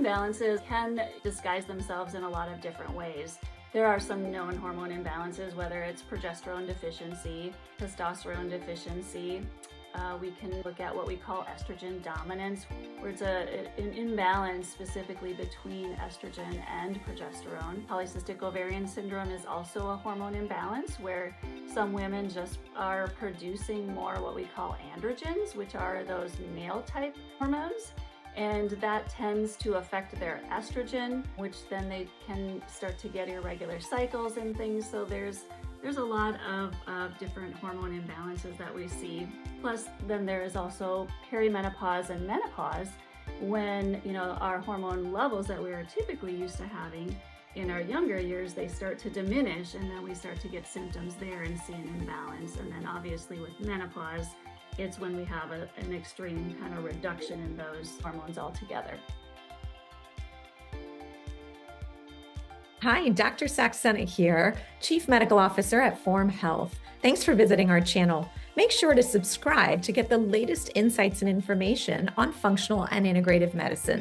imbalances can disguise themselves in a lot of different ways. There are some known hormone imbalances, whether it's progesterone deficiency, testosterone deficiency. We can look at what we call estrogen dominance, where it's an imbalance specifically between estrogen and progesterone. Polycystic ovarian syndrome is also a hormone imbalance, where some women just are producing more what we call androgens, which are those male-type hormones. And that tends to affect their estrogen, which then they can start to get irregular cycles and things. So there's a lot of different hormone imbalances that we see. Plus, then there is also perimenopause and menopause, when our hormone levels that we are typically used to having in our younger years, they start to diminish, and then we start to get symptoms there and see an imbalance. And then obviously with menopause, it's when we have an extreme kind of reduction in those hormones altogether. Hi, Dr. Saxena here, Chief Medical Officer at Form Health. Thanks for visiting our channel. Make sure to subscribe to get the latest insights and information on functional and integrative medicine.